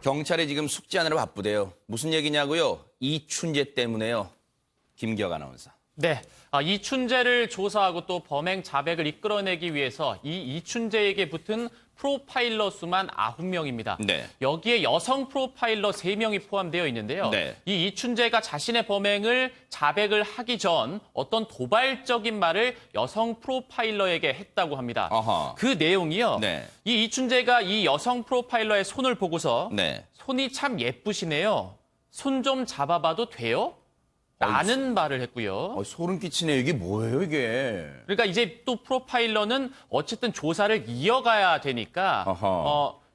경찰이 지금 숙지하느라 바쁘대요. 무슨 얘기냐고요? 이춘재 때문에요. 김기혁 아나운서. 네, 이춘재를 조사하고 또 범행 자백을 이끌어내기 위해서 이 이춘재에게 붙은 프로파일러 수만 9명입니다. 네. 여기에 여성 프로파일러 3명이 포함되어 있는데요. 네. 이 이춘재가 자신의 범행을 자백을 하기 전 어떤 도발적인 말을 여성 프로파일러에게 했다고 합니다. 어허. 그 내용이요. 네. 이 이춘재가 이 여성 프로파일러의 손을 보고서 네. 손이 참 예쁘시네요. 손 좀 잡아봐도 돼요? 라는 말을 했고요. 소름 끼치네. 이게 뭐예요, 이게? 그러니까 이제 또 프로파일러는 어쨌든 조사를 이어가야 되니까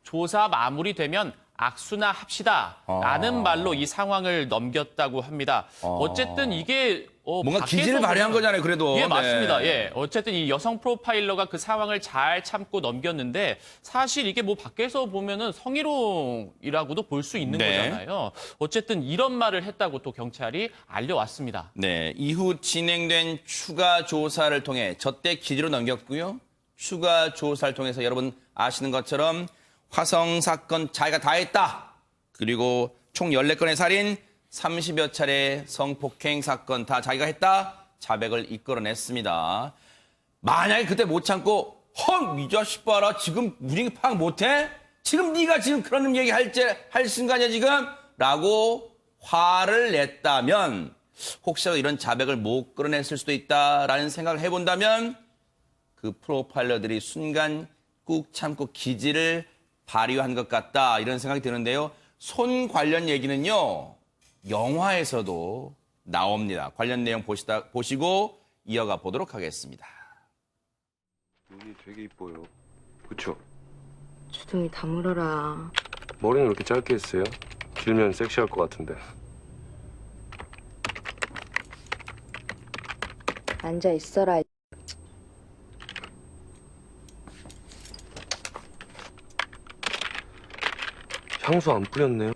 조사 마무리되면 악수나 합시다라는 말로 이 상황을 넘겼다고 합니다. 어쨌든 이게 뭔가 밖에서 기질을 발휘한 보면- 거잖아요, 그래도. 예, 맞습니다. 네. 예, 어쨌든 이 여성 프로파일러가 그 상황을 잘 참고 넘겼는데 사실 이게 뭐 밖에서 보면은 성희롱이라고도 볼 수 있는 네. 거잖아요. 어쨌든 이런 말을 했다고 또 경찰이 알려왔습니다. 네. 이후 진행된 추가 조사를 통해 저때 기지로 넘겼고요. 추가 조사를 통해서 여러분 아시는 것처럼 화성 사건 자기가 다 했다. 그리고 총 14건의 살인, 30여 차례 성폭행 사건 다 자기가 했다. 자백을 이끌어냈습니다. 만약에 그때 못 참고 이 자식 봐라. 지금 분위기 파악 못해? 지금 네가 지금 그런 얘기 할 순간이야 지금? 라고 화를 냈다면 혹시라도 이런 자백을 못 끌어냈을 수도 있다라는 생각을 해본다면 그 프로파일러들이 순간 꾹 참고 기지를 발휘한 것 같다 이런 생각이 드는데요. 손 관련 얘기는요. 영화에서도 나옵니다. 관련 내용 보시고 이어가 보도록 하겠습니다. 눈이 되게 이뻐요. 그쵸? 주둥이 다물어라. 머리는 왜 이렇게 짧게 했어요? 길면 섹시할 것 같은데. 앉아 있어라. 향수 안 뿌렸네요.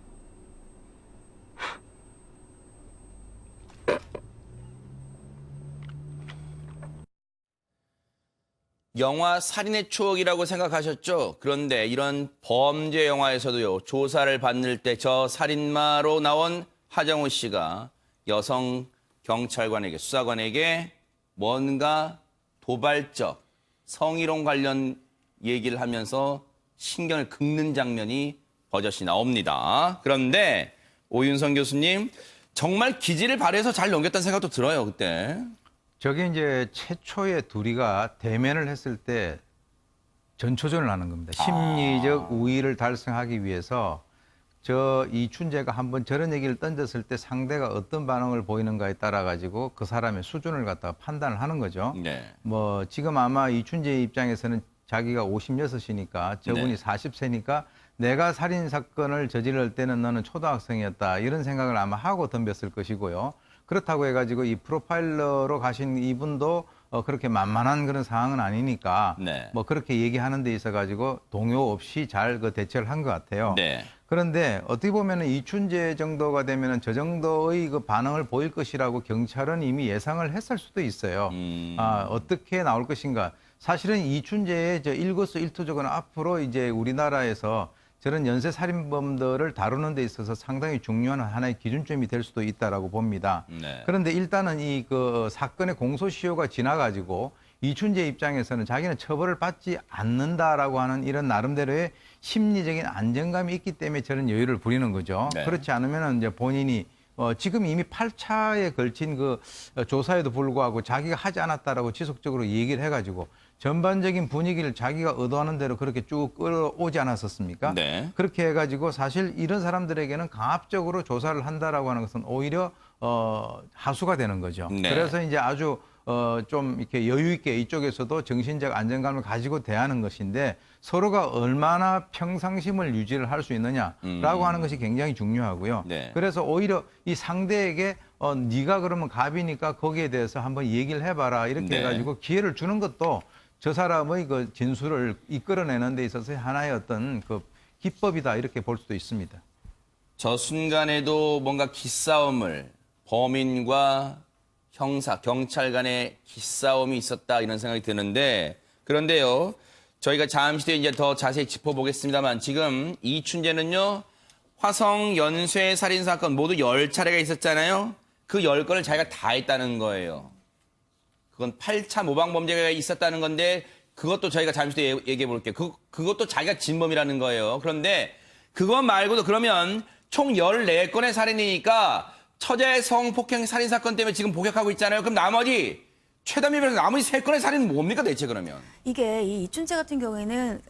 영화 살인의 추억이라고 생각하셨죠? 그런데 이런 범죄 영화에서도요. 조사를 받을 때 저 살인마로 나온 하정우 씨가 여성 경찰관에게 수사관에게 뭔가 도발적 성희롱 관련 얘기를 하면서 신경을 긁는 장면이 버젓이 나옵니다. 그런데 오윤성 교수님 정말 기질을 발휘해서 잘 넘겼다는 생각도 들어요. 그때. 저게 이제 최초의 둘이가 대면을 했을 때 전초전을 하는 겁니다. 심리적 우위를 달성하기 위해서 저 이춘재가 한번 저런 얘기를 던졌을 때 상대가 어떤 반응을 보이는가에 따라 가지고 그 사람의 수준을 갖다가 판단을 하는 거죠. 네. 뭐 지금 아마 이춘재 입장에서는 자기가 56이니까 저분이 네. 40세니까 내가 살인 사건을 저지를 때는 너는 초등학생이었다 이런 생각을 아마 하고 덤볐을 것이고요. 그렇다고 해가지고 이 프로파일러로 가신 이분도 그렇게 만만한 그런 상황은 아니니까 네. 뭐 그렇게 얘기하는 데 있어가지고 동요 없이 잘 그 대처를 한 것 같아요. 네. 그런데 어떻게 보면은 이춘재 정도가 되면은 저 정도의 그 반응을 보일 것이라고 경찰은 이미 예상을 했을 수도 있어요. 어떻게 나올 것인가. 사실은 이춘재의 저 일거수일투족은 앞으로 이제 우리나라에서 저런 연쇄 살인범들을 다루는 데 있어서 상당히 중요한 하나의 기준점이 될 수도 있다라고 봅니다. 네. 그런데 일단은 이 그 사건의 공소시효가 지나가지고 이춘재 입장에서는 자기는 처벌을 받지 않는다라고 하는 이런 나름대로의 심리적인 안정감이 있기 때문에 저런 여유를 부리는 거죠. 네. 그렇지 않으면은 이제 본인이 지금 이미 8차에 걸친 그 조사에도 불구하고 자기가 하지 않았다라고 지속적으로 얘기를 해가지고 전반적인 분위기를 자기가 의도하는 대로 그렇게 쭉 끌어오지 않았었습니까? 네. 그렇게 해가지고 사실 이런 사람들에게는 강압적으로 조사를 한다라고 하는 것은 오히려 하수가 되는 거죠. 네. 그래서 이제 아주 좀 이렇게 여유 있게 이쪽에서도 정신적 안정감을 가지고 대하는 것인데 서로가 얼마나 평상심을 유지를 할 수 있느냐라고 하는 것이 굉장히 중요하고요. 네. 그래서 오히려 이 상대에게 네가 그러면 갑이니까 거기에 대해서 한번 얘기를 해봐라 이렇게 네. 해가지고 기회를 주는 것도 저 사람의 그 진술을 이끌어내는 데 있어서 하나의 어떤 그 기법이다 이렇게 볼 수도 있습니다. 저 순간에도 뭔가 기싸움을 범인과 형사, 경찰 간의 기싸움이 있었다 이런 생각이 드는데 그런데요. 저희가 잠시 뒤에 이제 더 자세히 짚어보겠습니다만 지금 이춘재는요. 화성 연쇄 살인 사건 모두 10차례가 있었잖아요. 그 10건을 자기가 다 했다는 거예요. 그건 8차 모방 범죄가 있었다는 건데 그것도 저희가 잠시 뒤에 얘기해 볼게요. 그것도 자기가 진범이라는 거예요. 그런데 그것 말고도 그러면 총 14건의 살인이니까 처제 성폭행 살인 사건 때문에 지금 복역하고 있잖아요. 그럼 나머지 최단미 변호사 나머지 3건의 살인은 뭡니까 대체 그러면? 이게 이 이춘재 같은 경우에는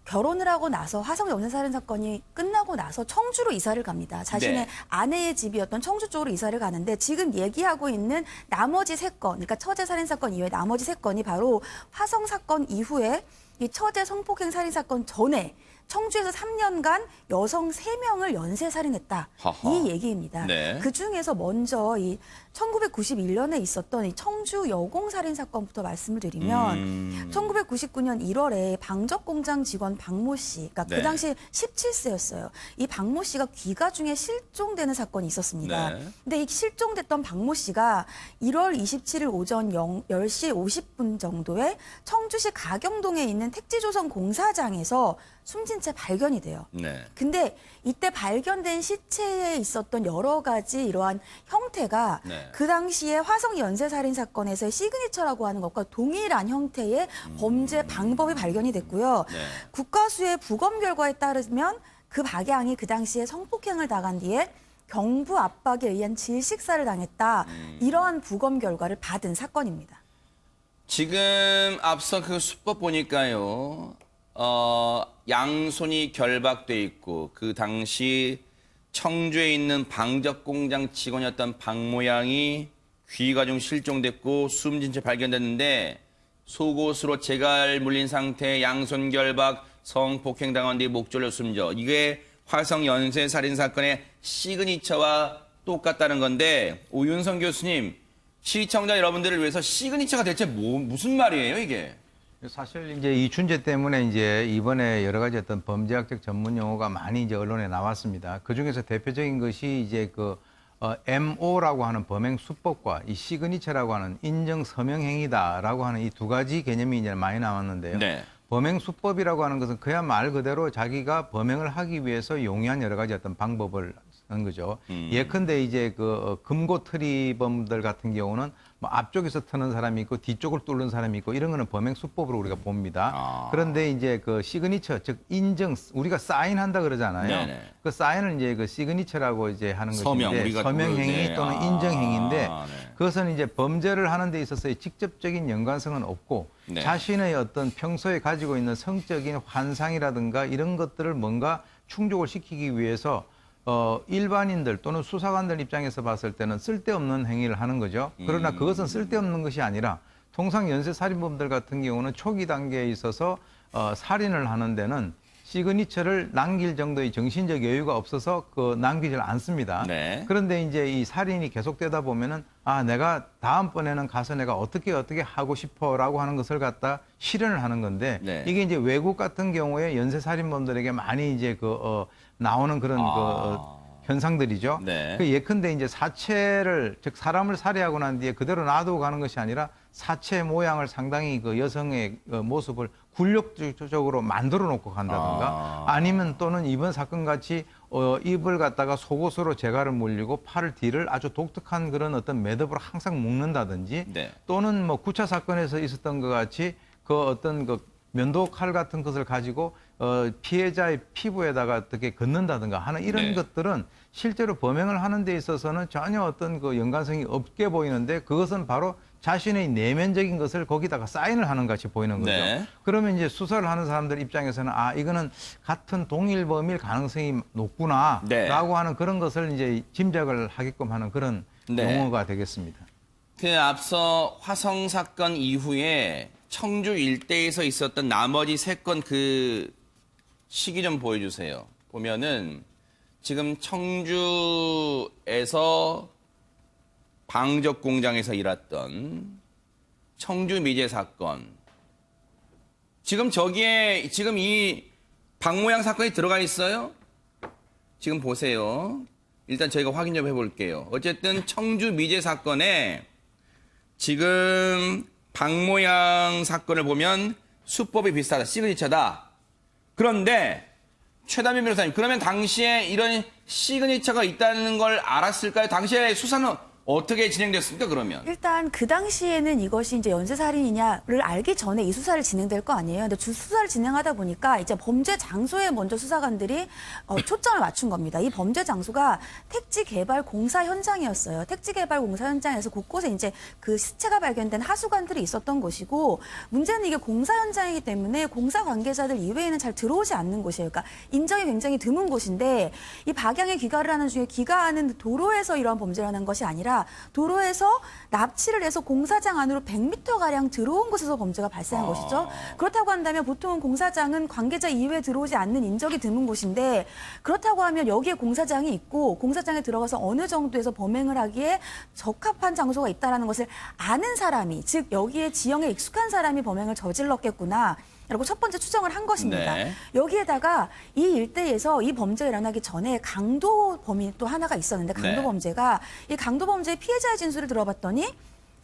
결혼을 하고 나서 화성 연쇄살인 사건이 끝나고 나서 청주로 이사를 갑니다. 자신의 네. 아내의 집이었던 청주 쪽으로 이사를 가는데 지금 얘기하고 있는 나머지 3건, 그러니까 처제 살인 사건 이외에 나머지 3건이 바로 화성 사건 이후에 이 처제 성폭행 살인 사건 전에 청주에서 3년간 여성 3명을 연쇄살인했다. 하하. 이 얘기입니다. 네. 그중에서 먼저 이 1991년에 있었던 이 청주 여공살인 사건부터 말씀을 드리면 1999년 1월에 방적공장 직원 박모 씨, 그러니까 네. 그 당시 17세였어요. 이 박모 씨가 귀가 중에 실종되는 사건이 있었습니다. 네. 근데 이 실종됐던 박모 씨가 1월 27일 오전 10시 50분 정도에 청주시 가경동에 있는 택지조선 공사장에서 숨진 채 발견이 돼요. 네. 근데 이때 발견된 시체에 있었던 여러 가지 이러한 형태가 네. 그 당시에 화성 연쇄살인 사건에서의 시그니처라고 하는 것과 동일한 형태의 범죄 방법이 발견이 됐고요. 네. 국가수의 부검 결과에 따르면 그 박양이 그 당시에 성폭행을 당한 뒤에 경부 압박에 의한 질식사를 당했다. 이러한 부검 결과를 받은 사건입니다. 지금 앞서 그 수법 보니까요. 양손이 결박돼 있고 그 당시 청주에 있는 방적공장 직원이었던 박모양이 귀가 좀 실종됐고 숨진 채 발견됐는데 속옷으로 재갈 물린 상태 양손 결박 성폭행 당한 뒤 목졸려 숨져 이게 화성 연쇄 살인 사건의 시그니처와 똑같다는 건데 오윤성 교수님 시청자 여러분들을 위해서 시그니처가 대체 무슨 말이에요 이게? 사실 이제 이춘재 때문에 이제 이번에 여러 가지 어떤 범죄학적 전문 용어가 많이 이제 언론에 나왔습니다. 그 중에서 대표적인 것이 이제 MO라고 하는 범행 수법과 이 시그니처라고 하는 인정 서명 행위다라고 하는 이 2가지 개념이 이제 많이 나왔는데요. 네. 범행 수법이라고 하는 것은 그야 말 그대로 자기가 범행을 하기 위해서 용이한 여러 가지 어떤 방법을 하는 거죠. 예컨대 이제 금고 트리범들 같은 경우는 뭐 앞쪽에서 트는 사람이 있고 뒤쪽을 뚫는 사람이 있고 이런 거는 범행 수법으로 우리가 봅니다. 그런데 이제 그 시그니처 즉 인증 우리가 사인한다 그러잖아요. 네네. 그 사인을 이제 그 시그니처라고 이제 하는 서명, 것인데 우리가 서명 행위 네. 또는 인정 행위인데 네. 그것은 이제 범죄를 하는 데 있어서의 직접적인 연관성은 없고 네. 자신의 어떤 평소에 가지고 있는 성적인 환상이라든가 이런 것들을 뭔가 충족을 시키기 위해서 일반인들 또는 수사관들 입장에서 봤을 때는 쓸데없는 행위를 하는 거죠. 그러나 그것은 쓸데없는 것이 아니라 통상 연쇄살인범들 같은 경우는 초기 단계에 있어서 살인을 하는 데는 시그니처를 남길 정도의 정신적 여유가 없어서 남기질 않습니다. 네. 그런데 이제 이 살인이 계속되다 보면은 내가 다음번에는 가서 내가 어떻게 하고 싶어라고 하는 것을 갖다 실현을 하는 건데 네. 이게 이제 외국 같은 경우에 연쇄살인범들에게 많이 이제 나오는 그런 현상들이죠. 네. 그 예컨대 이제 사체를 즉 사람을 살해하고 난 뒤에 그대로 놔두고 가는 것이 아니라 사체 모양을 상당히 그 여성의 모습을 굴욕적으로 만들어 놓고 간다든가 아니면 또는 이번 사건 같이 입을 갖다가 속옷으로 재갈을 물리고 팔을 뒤를 아주 독특한 그런 어떤 매듭으로 항상 묶는다든지 네. 또는 뭐 9차 사건에서 있었던 것 같이 그 어떤 면도 칼 같은 것을 가지고 피해자의 피부에다가 어떻게 긋는다든가 하는 이런 네. 것들은 실제로 범행을 하는 데 있어서는 전혀 어떤 연관성이 없게 보이는데 그것은 바로 자신의 내면적인 것을 거기다가 사인을 하는 같이 보이는 거죠. 네. 그러면 이제 수사를 하는 사람들 입장에서는 이거는 같은 동일 범일 가능성이 높구나라고 네. 하는 그런 것을 이제 짐작을 하게끔 하는 그런 네. 용어가 되겠습니다. 그 앞서 화성 사건 이후에 청주 일대에서 있었던 나머지 3건 그 시기 좀 보여주세요. 보면은 지금 청주에서 방적 공장에서 일했던 청주 미제 사건. 지금 저기에 지금 이 박모양 사건이 들어가 있어요? 지금 보세요. 일단 저희가 확인 좀 해볼게요. 어쨌든 청주 미제 사건에 지금 박모양 사건을 보면 수법이 비슷하다. 시그니처다. 그런데 최다민 변호사님, 그러면 당시에 이런 시그니처가 있다는 걸 알았을까요? 당시에 수사는 어떻게 진행됐습니까, 그러면? 일단 그 당시에는 이것이 이제 연쇄살인이냐를 알기 전에 이 수사를 진행될 거 아니에요. 근데 수사를 진행하다 보니까 이제 범죄 장소에 먼저 수사관들이 초점을 맞춘 겁니다. 이 범죄 장소가 택지 개발 공사 현장이었어요. 택지 개발 공사 현장에서 곳곳에 이제 그 시체가 발견된 하수관들이 있었던 곳이고, 문제는 이게 공사 현장이기 때문에 공사 관계자들 이외에는 잘 들어오지 않는 곳이에요. 그러니까 인적이 굉장히 드문 곳인데, 이 박양의 귀가를 하는 중에 귀가하는 도로에서 이러한 범죄를 하는 것이 아니라 도로에서 납치를 해서 공사장 안으로 100m가량 들어온 곳에서 범죄가 발생한 것이죠. 그렇다고 한다면 보통은 공사장은 관계자 이외에 들어오지 않는 인적이 드문 곳인데, 그렇다고 하면 여기에 공사장이 있고 공사장에 들어가서 어느 정도에서 범행을 하기에 적합한 장소가 있다는 것을 아는 사람이, 즉 여기에 지형에 익숙한 사람이 범행을 저질렀겠구나 라고 첫 번째 추정을 한 것입니다. 네. 여기에다가 이 일대에서 이 범죄가 일어나기 전에 강도범이 또 하나가 있었는데, 강도범죄가 이 강도범죄의 피해자의 진술을 들어봤더니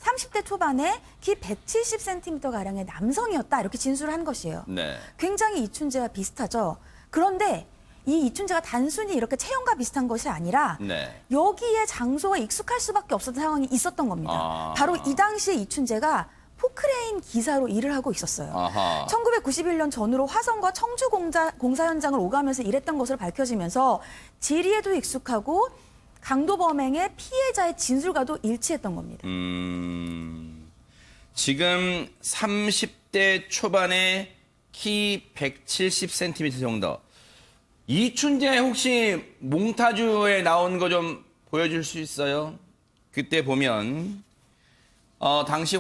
30대 초반에 키 170cm가량의 남성이었다, 이렇게 진술을 한 것이에요. 네. 굉장히 이춘재와 비슷하죠. 그런데 이 이춘재가 단순히 이렇게 체형과 비슷한 것이 아니라 네. 여기에 장소가 익숙할 수밖에 없었던 상황이 있었던 겁니다. 바로 이 당시에 이춘재가 포크레인 기사로 일을 하고 있었어요. 아하. 1991년 전후로 화성과 청주 공사 현장을 오가면서 일했던 것으로 밝혀지면서 지리에도 익숙하고 강도 범행의 피해자의 진술과도 일치했던 겁니다. 지금 30대 초반에 키 170cm 정도. 이춘재 혹시 몽타주에 나온 거 좀 보여줄 수 있어요? 그때 보면 당시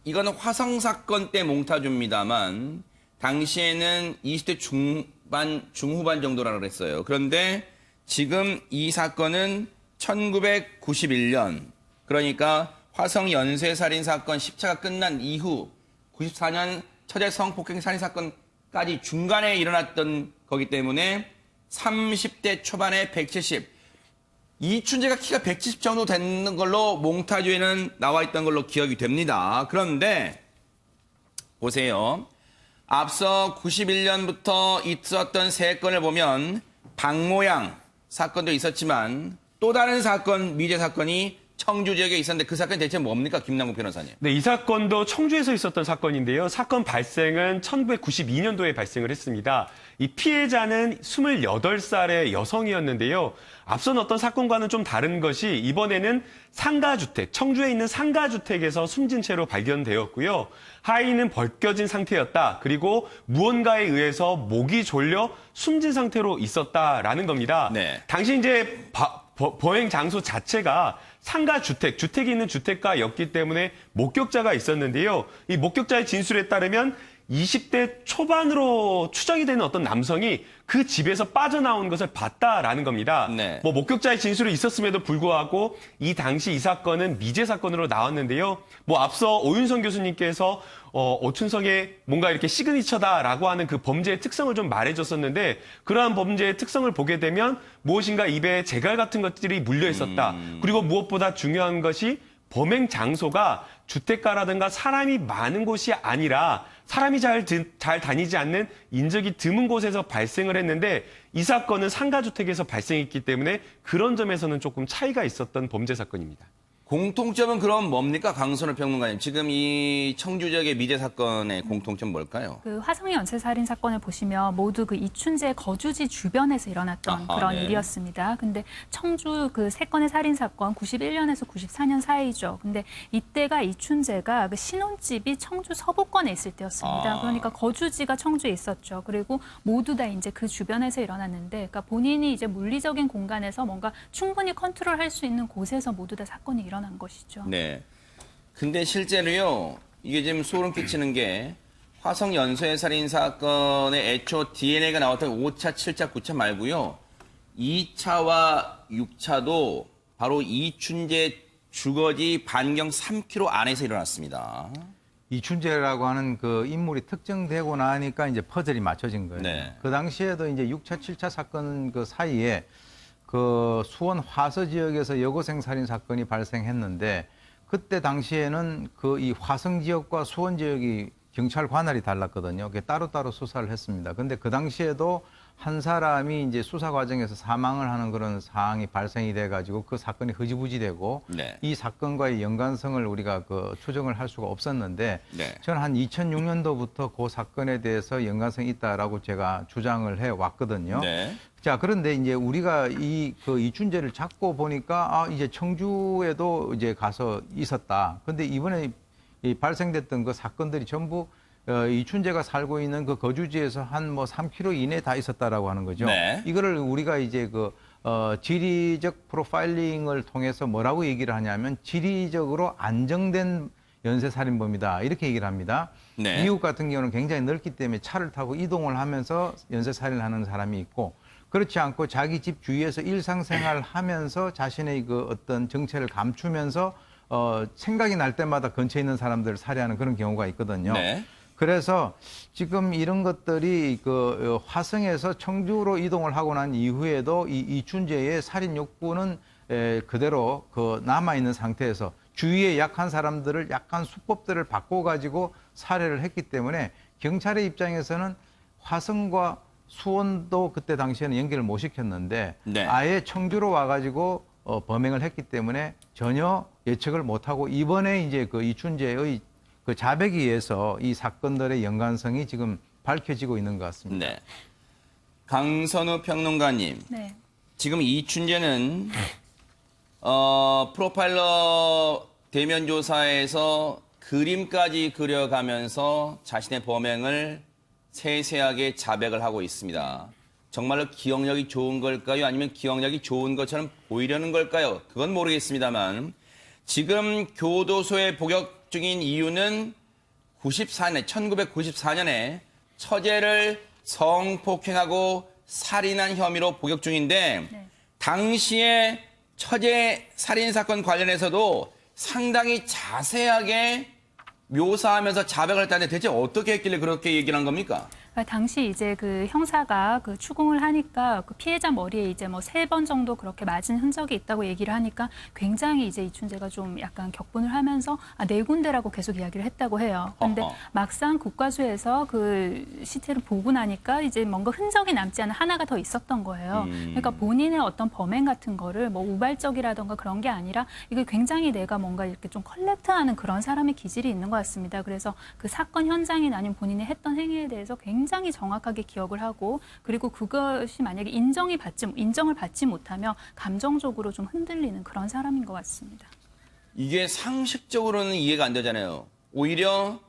이거는 화성 사건 때 몽타주입니다만, 당시에는 20대 중후반 정도라 그랬어요. 그런데 지금 이 사건은 1991년, 그러니까 화성 연쇄살인 사건 10차가 끝난 이후 94년 처제 성폭행 살인 사건까지 중간에 일어났던 거기 때문에 30대 초반에 170. 이춘재가 키가 170 정도 되는 걸로 몽타주에는 나와 있던 걸로 기억이 됩니다. 그런데 보세요. 앞서 91년부터 있었던 세 건을 보면 박모양 사건도 있었지만 또 다른 사건, 미제 사건이 청주 지역에 있었는데 그 사건이 대체 뭡니까, 김남국 변호사님? 네, 이 사건도 청주에서 있었던 사건인데요. 사건 발생은 1992년도에 발생을 했습니다. 이 피해자는 28살의 여성이었는데요. 앞선 어떤 사건과는 좀 다른 것이 이번에는 상가주택, 청주에 있는 상가주택에서 숨진 채로 발견되었고요. 하의는 벗겨진 상태였다. 그리고 무언가에 의해서 목이 졸려 숨진 상태로 있었다라는 겁니다. 네. 당시 이제 범행 장소 자체가 상가주택, 주택이 있는 주택가였기 때문에 목격자가 있었는데요. 이 목격자의 진술에 따르면 20대 초반으로 추정이 되는 어떤 남성이 그 집에서 빠져나온 것을 봤다라는 겁니다. 네. 뭐 목격자의 진술이 있었음에도 불구하고 이 당시 이 사건은 미제 사건으로 나왔는데요. 뭐 앞서 오윤성 교수님께서 오춘석의 뭔가 이렇게 시그니처다라고 하는 그 범죄의 특성을 좀 말해줬었는데, 그러한 범죄의 특성을 보게 되면 무엇인가 입에 재갈 같은 것들이 물려 있었다. 그리고 무엇보다 중요한 것이 범행 장소가 주택가라든가 사람이 많은 곳이 아니라 사람이 잘 다니지 않는 인적이 드문 곳에서 발생을 했는데, 이 사건은 상가주택에서 발생했기 때문에 그런 점에서는 조금 차이가 있었던 범죄 사건입니다. 공통점은 그럼 뭡니까, 강선우 평론가님? 지금 이 청주 지역의 미제 사건의 공통점 뭘까요? 그 화성 연쇄살인 사건을 보시면 모두 그 이춘재 거주지 주변에서 일어났던 그런 네. 일이었습니다. 근데 청주 그 세 건의 살인 사건 91년에서 94년 사이죠. 근데 이때가 이춘재가 그 신혼집이 청주 서부권에 있을 때였습니다. 그러니까 거주지가 청주에 있었죠. 그리고 모두 다 이제 그 주변에서 일어났는데, 그러니까 본인이 이제 물리적인 공간에서 뭔가 충분히 컨트롤할 수 있는 곳에서 모두 다 사건이 일어난 것이죠. 네. 근데 실제로요, 이게 지금 소름 끼치는 게 화성 연쇄살인 사건의 애초 DNA가 나왔던 5차, 7차, 9차 말고요. 2차와 6차도 바로 이춘재 주거지 반경 3km 안에서 일어났습니다. 이춘재라고 하는 그 인물이 특정되고 나니까 이제 퍼즐이 맞춰진 거예요. 네. 그 당시에도 이제 6차, 7차 사건 그 사이에 그 수원 화서 지역에서 여고생 살인 사건이 발생했는데, 그때 당시에는 그 이 화성 지역과 수원 지역이 경찰 관할이 달랐거든요. 그게 따로따로 수사를 했습니다. 근데 그 당시에도 한 사람이 이제 수사 과정에서 사망을 하는 그런 사항이 발생이 돼가지고 그 사건이 흐지부지되고 네. 이 사건과의 연관성을 우리가 그 추정을 할 수가 없었는데 네. 저는 한 2006년도부터 그 사건에 대해서 연관성이 있다라고 제가 주장을 해 왔거든요. 네. 자, 그런데 이제 우리가 그 이춘재를 잡고 보니까 이제 청주에도 이제 가서 있었다. 근데 이번에 이 발생됐던 그 사건들이 전부 이춘재가 살고 있는 그 거주지에서 한 뭐 3km 이내에 다 있었다라고 하는 거죠. 네. 이거를 우리가 이제 지리적 프로파일링을 통해서 뭐라고 얘기를 하냐면 지리적으로 안정된 연쇄살인범이다. 이렇게 얘기를 합니다. 네. 미국 같은 경우는 굉장히 넓기 때문에 차를 타고 이동을 하면서 연쇄살인을 하는 사람이 있고 그렇지 않고 자기 집 주위에서 일상생활을 하면서 자신의 그 어떤 정체를 감추면서 생각이 날 때마다 근처에 있는 사람들을 살해하는 그런 경우가 있거든요. 네. 그래서 지금 이런 것들이 그 화성에서 청주로 이동을 하고 난 이후에도 이 이춘재의 살인 욕구는 그대로 그 남아 있는 상태에서 주위에 약한 사람들을 약간 수법들을 바꿔 가지고 살해를 했기 때문에 경찰의 입장에서는 화성과 수원도 그때 당시에는 연결을 못 시켰는데 네. 아예 청주로 와가지고 범행을 했기 때문에 전혀 예측을 못하고 이번에 이제 그 이춘재의 그 자백에 의해서 이 사건들의 연관성이 지금 밝혀지고 있는 것 같습니다. 네. 강선우 평론가님, 네. 지금 이춘재는 프로파일러 대면 조사에서 그림까지 그려가면서 자신의 범행을 세세하게 자백을 하고 있습니다. 정말로 기억력이 좋은 걸까요? 아니면 기억력이 좋은 것처럼 보이려는 걸까요? 그건 모르겠습니다만 지금 교도소에 복역 중인 이유는 1994년에 처제를 성폭행하고 살인한 혐의로 복역 중인데 네. 당시에 처제 살인 사건 관련해서도 상당히 자세하게 묘사하면서 자백을 했다는데 대체 어떻게 했길래 그렇게 얘기를 한 겁니까? 그러니까 당시 이제 그 형사가 그 추궁을 하니까 그 피해자 머리에 이제 뭐 3번 정도 그렇게 맞은 흔적이 있다고 얘기를 하니까 굉장히 이제 이춘재가 좀 약간 격분을 하면서 4군데라고 계속 이야기를 했다고 해요. 근데 막상 국과수에서 그 시체를 보고 나니까 이제 뭔가 흔적이 남지 않은 하나가 더 있었던 거예요. 그러니까 본인의 어떤 범행 같은 거를 뭐 우발적이라던가 그런 게 아니라 이게 굉장히 내가 뭔가 이렇게 좀 컬렉트하는 그런 사람의 기질이 있는 것 같습니다. 그래서 그 사건 현장이나 아니면 본인이 했던 행위에 대해서 굉장히 정확하게 기억을 하고 그리고 그것이 만약에 인정을 받지 못하면 감정적으로 좀 흔들리는 그런 사람인 것 같습니다. 이게 상식적으로는 이해가 안 되잖아요. 오히려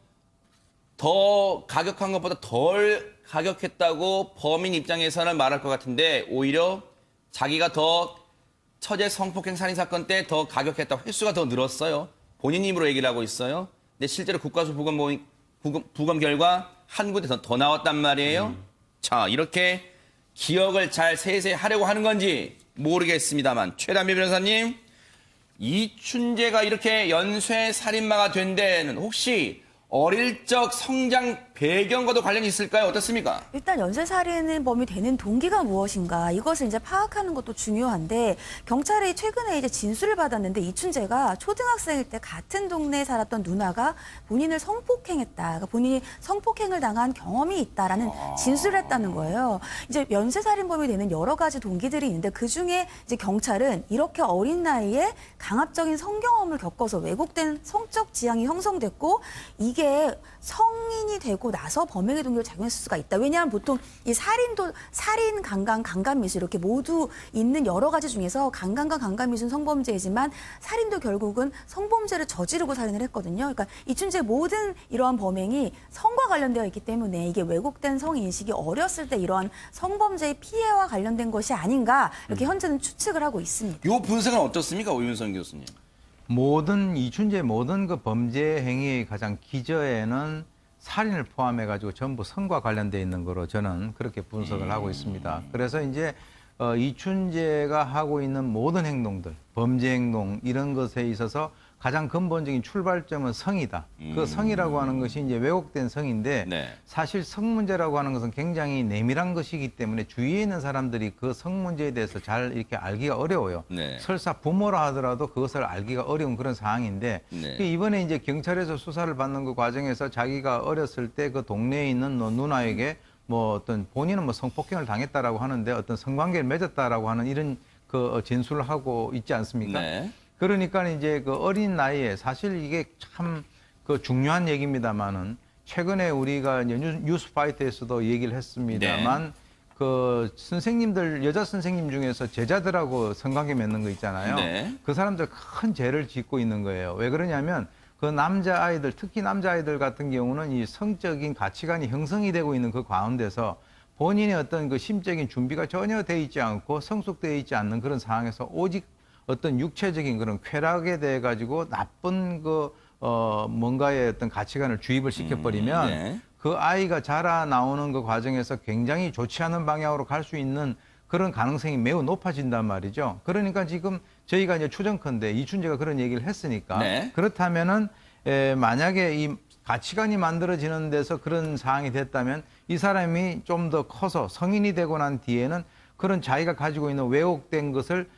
더 가격한 것보다 덜 가격했다고 범인 입장에서는 말할 것 같은데 오히려 자기가 더 처제 성폭행 살인 사건 때 더 가격했다. 횟수가 더 늘었어요. 본인 입으로 얘기를 하고 있어요. 근데 실제로 국과수 부검 결과 한 군데 더 나왔단 말이에요. 자, 이렇게 기억을 잘 세세히 하려고 하는 건지 모르겠습니다만 최단비 변호사님, 이춘재가 이렇게 연쇄 살인마가 된 데는 혹시 어릴 적 성장 배경과도 관련이 있을까요? 어떻습니까? 일단 연쇄살인범이 되는 동기가 무엇인가 이것을 이제 파악하는 것도 중요한데 경찰이 최근에 이제 진술을 받았는데 이춘재가 초등학생일 때 같은 동네에 살았던 누나가 본인을 성폭행했다. 그러니까 본인이 성폭행을 당한 경험이 있다라는 진술을 했다는 거예요. 이제 연쇄살인범이 되는 여러 가지 동기들이 있는데 그 중에 이제 경찰은 이렇게 어린 나이에 강압적인 성경험을 겪어서 왜곡된 성적 지향이 형성됐고 이게 성인이 되고 나서 범행의 동기를 작용했을 수가 있다. 왜냐하면 보통 이 살인도 살인, 강간, 강간미수 이렇게 모두 있는 여러 가지 중에서 강간과 강간미수는 성범죄이지만 살인도 결국은 성범죄를 저지르고 살인을 했거든요. 그러니까 이춘재의 모든 이러한 범행이 성과 관련되어 있기 때문에 이게 왜곡된 성인식이 어렸을 때 이러한 성범죄의 피해와 관련된 것이 아닌가 이렇게 현재는 추측을 하고 있습니다. 이 분석은 어떻습니까, 오윤선 교수님? 이춘재 모든 그 범죄 행위의 가장 기저에는 살인을 포함해가지고 전부 성과 관련돼 있는 거로 저는 그렇게 분석을 하고 있습니다. 그래서 이제 이춘재가 하고 있는 모든 행동들, 범죄 행동 이런 것에 있어서 가장 근본적인 출발점은 성이다. 그 성이라고 하는 것이 이제 왜곡된 성인데 네. 사실 성 문제라고 하는 것은 굉장히 내밀한 것이기 때문에 주위에 있는 사람들이 그 성 문제에 대해서 잘 이렇게 알기가 어려워요. 네. 설사 부모라 하더라도 그것을 알기가 어려운 그런 상황인데 네. 이번에 이제 경찰에서 수사를 받는 그 과정에서 자기가 어렸을 때 그 동네에 있는 누나에게 뭐 어떤 본인은 뭐 성폭행을 당했다라고 하는데 어떤 성관계를 맺었다라고 하는 이런 그 진술을 하고 있지 않습니까? 네. 그러니까 이제 그 어린 나이에 사실 이게 참 그 중요한 얘기입니다만은 최근에 우리가 이제 뉴스파이터에서도 얘기를 했습니다만 그 선생님들 여자 선생님 중에서 제자들하고 성관계 맺는 거 있잖아요. 네. 그 사람들 큰 죄를 짓고 있는 거예요. 왜 그러냐면 그 남자 아이들 특히 남자 아이들 같은 경우는 이 성적인 가치관이 형성이 되고 있는 그 가운데서 본인의 어떤 그 심적인 준비가 전혀 돼 있지 않고 성숙되어 있지 않는 그런 상황에서 오직 어떤 육체적인 그런 쾌락에 대해 가지고 나쁜 뭔가의 어떤 가치관을 주입을 시켜버리면 네. 그 아이가 자라 나오는 그 과정에서 굉장히 좋지 않은 방향으로 갈 수 있는 그런 가능성이 매우 높아진단 말이죠. 그러니까 지금 저희가 이제 추정컨대 이춘재가 그런 얘기를 했으니까 네. 그렇다면은 만약에 이 가치관이 만들어지는 데서 그런 상황이 됐다면 이 사람이 좀 더 커서 성인이 되고 난 뒤에는 그런 자기가 가지고 있는 왜곡된 것을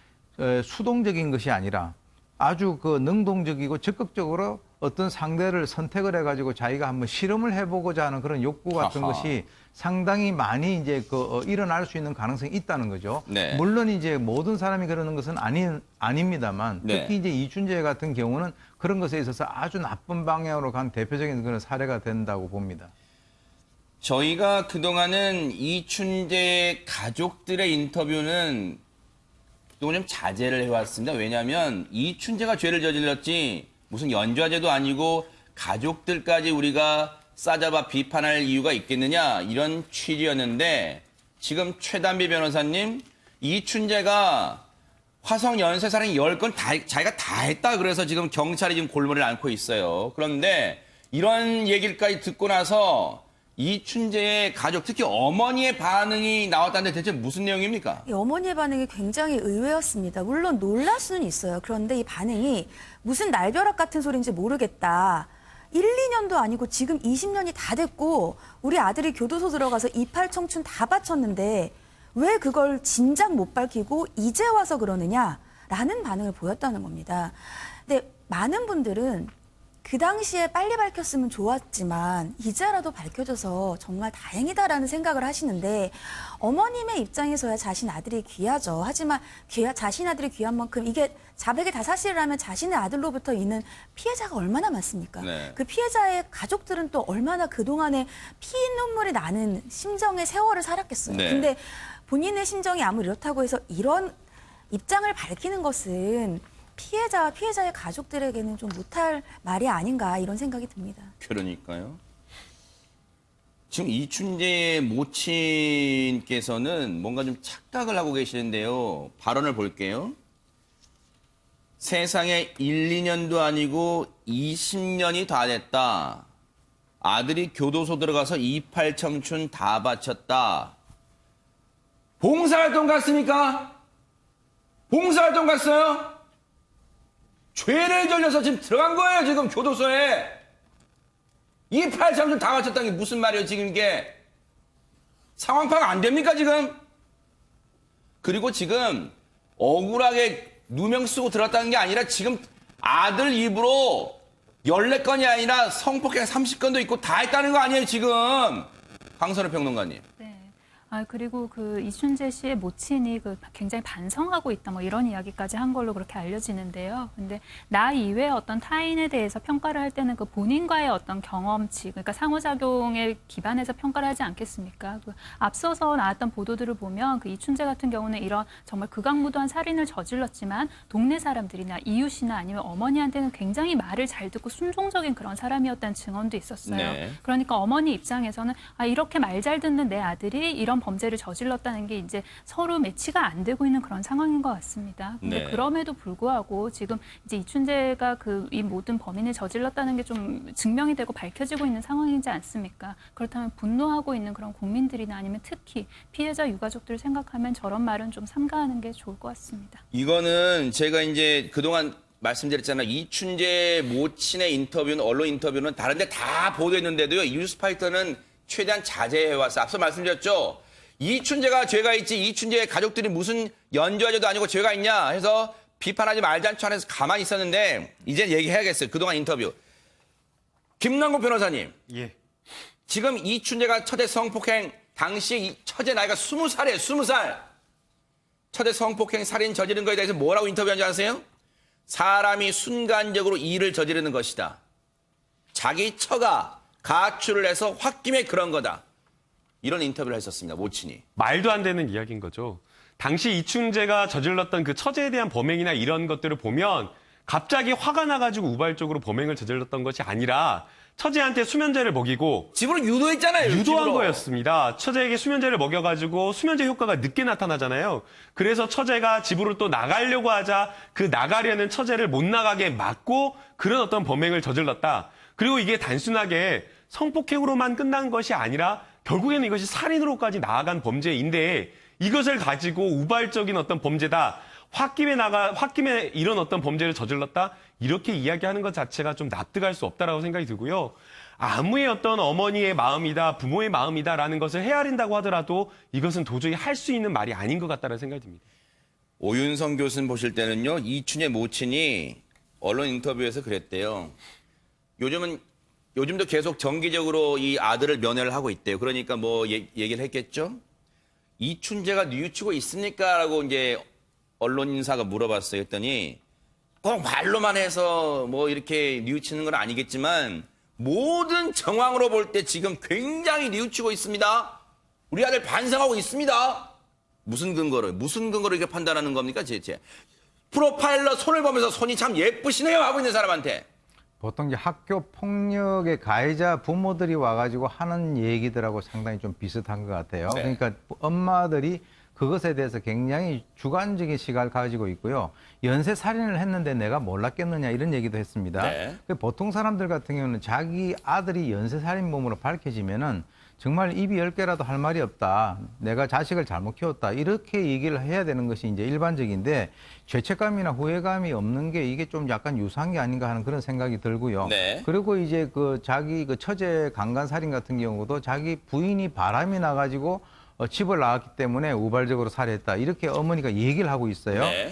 수동적인 것이 아니라 아주 그 능동적이고 적극적으로 어떤 상대를 선택을 해가지고 자기가 한번 실험을 해보고자 하는 그런 욕구 같은 아하. 것이 상당히 많이 이제 일어날 수 있는 가능성이 있다는 거죠. 네. 물론 이제 모든 사람이 그러는 것은 아닙니다만 네. 특히 이제 이춘재 같은 경우는 그런 것에 있어서 아주 나쁜 방향으로 간 대표적인 그런 사례가 된다고 봅니다. 저희가 그동안은 이춘재 가족들의 인터뷰는 그동안 좀 자제를 해왔습니다. 왜냐하면 이춘재가 죄를 저질렀지 무슨 연좌죄도 아니고 가족들까지 우리가 싸잡아 비판할 이유가 있겠느냐 이런 취지였는데 지금 최단비 변호사님 이춘재가 화성 연쇄살인 10건 자기가 다 했다 그래서 지금 경찰이 지금 골머리를 앓고 있어요. 그런데 이런 얘기까지 듣고 나서 이춘재의 가족, 특히 어머니의 반응이 나왔다는데 대체 무슨 내용입니까? 이 어머니의 반응이 굉장히 의외였습니다. 물론 놀랄 수는 있어요. 그런데 이 반응이 무슨 날벼락 같은 소리인지 모르겠다. 1, 2년도 아니고 지금 20년이 다 됐고 우리 아들이 교도소 들어가서 이팔 청춘 다 바쳤는데 왜 그걸 진작 못 밝히고 이제 와서 그러느냐라는 반응을 보였다는 겁니다. 근데 많은 분들은 그 당시에 빨리 밝혔으면 좋았지만 이제라도 밝혀져서 정말 다행이다라는 생각을 하시는데 어머님의 입장에서야 자신 아들이 귀하죠. 하지만 자신 아들이 귀한 만큼 이게 자백이 다 사실이라면 자신의 아들로부터 있는 피해자가 얼마나 많습니까? 네. 그 피해자의 가족들은 또 얼마나 그동안에 피눈물이 나는 심정의 세월을 살았겠어요. 네. 근데 본인의 심정이 아무리 이렇다고 해서 이런 입장을 밝히는 것은 피해자와 피해자의 가족들에게는 좀 못할 말이 아닌가 이런 생각이 듭니다. 그러니까요. 지금 이춘재의 모친께서는 뭔가 좀 착각을 하고 계시는데요. 발언을 볼게요. 세상에 1, 2년도 아니고 20년이 다 됐다. 아들이 교도소 들어가서 이팔 청춘 다 바쳤다. 봉사활동 갔습니까? 봉사활동 갔어요? 죄를 저질러서 지금 들어간 거예요, 지금 교도소에. 이팔 청춘 다 바쳤다는 게 무슨 말이에요, 지금 이게. 상황 파악 안 됩니까, 지금? 그리고 지금 억울하게 누명 쓰고 들었다는 게 아니라 지금 아들 입으로 14건이 아니라 성폭행 30건도 있고 다 했다는 거 아니에요, 지금. 강선우 평론가님. 네. 그리고 그 이춘재 씨의 모친이 굉장히 반성하고 있다 뭐 이런 이야기까지 한 걸로 그렇게 알려지는데요. 근데 나 이외의 어떤 타인에 대해서 평가를 할 때는 그 본인과의 어떤 경험치, 그러니까 상호작용에 기반해서 평가를 하지 않겠습니까? 앞서서 나왔던 보도들을 보면 그 이춘재 같은 경우는 이런 정말 극악무도한 살인을 저질렀지만 동네 사람들이나 이웃이나 아니면 어머니한테는 굉장히 말을 잘 듣고 순종적인 그런 사람이었다는 증언도 있었어요. 네. 그러니까 어머니 입장에서는 이렇게 말 잘 듣는 내 아들이 이런 범죄를 저질렀다는 게 이제 서로 매치가 안 되고 있는 그런 상황인 것 같습니다. 근데 네. 그럼에도 불구하고 지금 이제 이춘재가 이 모든 범인을 저질렀다는 게 좀 증명이 되고 밝혀지고 있는 상황이지 않습니까? 그렇다면 분노하고 있는 그런 국민들이나 아니면 특히 피해자 유가족들을 생각하면 저런 말은 좀 삼가하는 게 좋을 것 같습니다. 이거는 제가 이제 그동안 말씀드렸잖아요. 이춘재 모친의 인터뷰는, 언론 인터뷰는 다른데 다 보도했는데도요. 뉴스파이터는 최대한 자제해왔어요. 앞서 말씀드렸죠. 이춘재가 죄가 있지 이춘재의 가족들이 무슨 연좌죄도 아니고 죄가 있냐 해서 비판하지 말자는 안에서 가만히 있었는데 이제 얘기해야겠어요. 그동안 인터뷰. 김남국 변호사님. 예. 지금 이춘재가 첫째 성폭행 당시 이 처제 나이가 20살이에요. 20살. 처제 성폭행 살인 저지른 거에 대해서 뭐라고 인터뷰한 줄 아세요? 사람이 순간적으로 일을 저지르는 것이다. 자기 처가 가출을 해서 홧김에 그런 거다. 이런 인터뷰를 했었습니다. 모친이. 말도 안 되는 이야기인 거죠. 당시 이춘재가 저질렀던 그 처제에 대한 범행이나 이런 것들을 보면 갑자기 화가 나가지고 우발적으로 범행을 저질렀던 것이 아니라 처제한테 수면제를 먹이고 집으로 유도했잖아요. 유도한 집으로. 거였습니다. 처제에게 수면제를 먹여가지고 수면제 효과가 늦게 나타나잖아요. 그래서 처제가 집으로 또 나가려고 하자 그 나가려는 처제를 못 나가게 막고 그런 어떤 범행을 저질렀다. 그리고 이게 단순하게 성폭행으로만 끝난 것이 아니라 결국에는 이것이 살인으로까지 나아간 범죄인데 이것을 가지고 우발적인 어떤 범죄다. 홧김에 이런 어떤 범죄를 저질렀다. 이렇게 이야기하는 것 자체가 좀 납득할 수 없다라고 생각이 들고요. 아무의 어떤 어머니의 마음이다, 부모의 마음이다라는 것을 헤아린다고 하더라도 이것은 도저히 할 수 있는 말이 아닌 것 같다는 생각이 듭니다. 오윤성 교수님 보실 때는요, 이춘의 모친이 언론 인터뷰에서 그랬대요. 요즘도 계속 정기적으로 이 아들을 면회를 하고 있대요. 그러니까 뭐 얘기를 했겠죠? 이춘재가 뉘우치고 있습니까? 라고 이제 언론 인사가 물어봤어요. 했더니 꼭 말로만 해서 뭐 이렇게 뉘우치는 건 아니겠지만 모든 정황으로 볼 때 지금 굉장히 뉘우치고 있습니다. 우리 아들 반성하고 있습니다. 무슨 근거로 이렇게 판단하는 겁니까? 제 프로파일러 손을 보면서 손이 참 예쁘시네요 하고 있는 사람한테. 보통 이제 학교 폭력의 가해자 부모들이 와가지고 하는 얘기들하고 상당히 좀 비슷한 것 같아요. 네. 그러니까 엄마들이 그것에 대해서 굉장히 주관적인 시각을 가지고 있고요. 연쇄 살인을 했는데 내가 몰랐겠느냐 이런 얘기도 했습니다. 네. 보통 사람들 같은 경우는 자기 아들이 연쇄 살인범으로 밝혀지면은 정말 입이 10개라도 할 말이 없다. 내가 자식을 잘못 키웠다. 이렇게 얘기를 해야 되는 것이 이제 일반적인데 죄책감이나 후회감이 없는 게 이게 좀 약간 유사한 게 아닌가 하는 그런 생각이 들고요. 네. 그리고 이제 자기 처제 강간살인 같은 경우도 자기 부인이 바람이 나가지고 집을 나왔기 때문에 우발적으로 살해했다. 이렇게 어머니가 얘기를 하고 있어요. 네.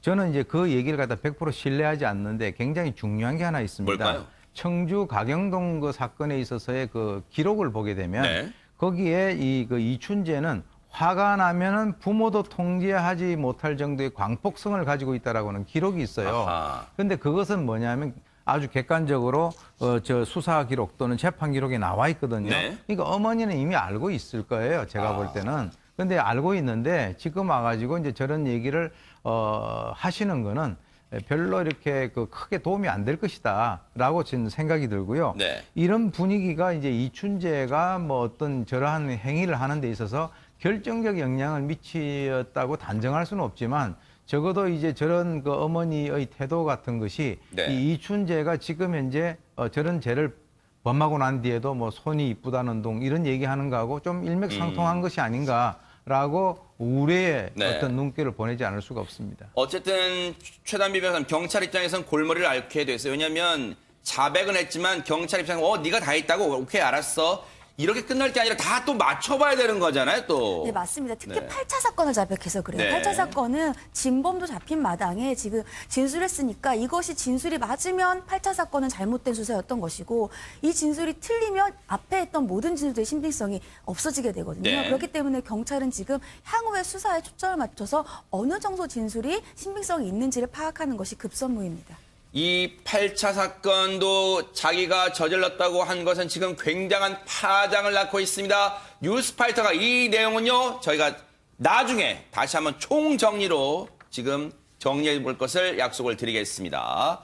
저는 이제 그 얘기를 갖다 100% 신뢰하지 않는데 굉장히 중요한 게 하나 있습니다. 뭘까요? 청주 가경동 그 사건에 있어서의 그 기록을 보게 되면 네. 거기에 이춘재는 화가 나면은 부모도 통제하지 못할 정도의 광폭성을 가지고 있다라고는 기록이 있어요. 아하. 근데 그것은 뭐냐면 아주 객관적으로 저 수사 기록 또는 재판 기록에 나와 있거든요. 네. 그러니까 어머니는 이미 알고 있을 거예요. 제가 볼 때는. 근데 알고 있는데 지금 와가지고 이제 저런 얘기를 하시는 거는 별로 이렇게 크게 도움이 안 될 것이다라고 저는 생각이 들고요. 네. 이런 분위기가 이제 이춘재가 뭐 어떤 저러한 행위를 하는 데 있어서 결정적 영향을 미치었다고 단정할 수는 없지만 적어도 이제 저런 그 어머니의 태도 같은 것이 네. 이 이춘재가 지금 현재 저런 죄를 범하고 난 뒤에도 뭐 손이 이쁘다는 둥 이런 얘기하는 거하고 좀 일맥상통한 것이 아닌가라고 우려의 네. 어떤 눈길을 보내지 않을 수가 없습니다. 어쨌든 최단비 변호사님 경찰 입장에서는 골머리를 앓게 됐어요. 왜냐하면 자백은 했지만 경찰 입장에서 네가 다 했다고 오케이 알았어. 이렇게 끝날 게 아니라 다 또 맞춰봐야 되는 거잖아요, 또. 네, 맞습니다. 특히 네. 8차 사건을 자백해서 그래요. 네. 8차 사건은 진범도 잡힌 마당에 지금 진술했으니까 이것이 진술이 맞으면 8차 사건은 잘못된 수사였던 것이고 이 진술이 틀리면 앞에 했던 모든 진술들의 신빙성이 없어지게 되거든요. 네. 그렇기 때문에 경찰은 지금 향후의 수사에 초점을 맞춰서 어느 정도 진술이 신빙성이 있는지를 파악하는 것이 급선무입니다. 이 8차 사건도 자기가 저질렀다고 한 것은 지금 굉장한 파장을 낳고 있습니다. 뉴스파이터가 이 내용은요, 저희가 나중에 다시 한번 총정리로 지금 정리해 볼 것을 약속을 드리겠습니다.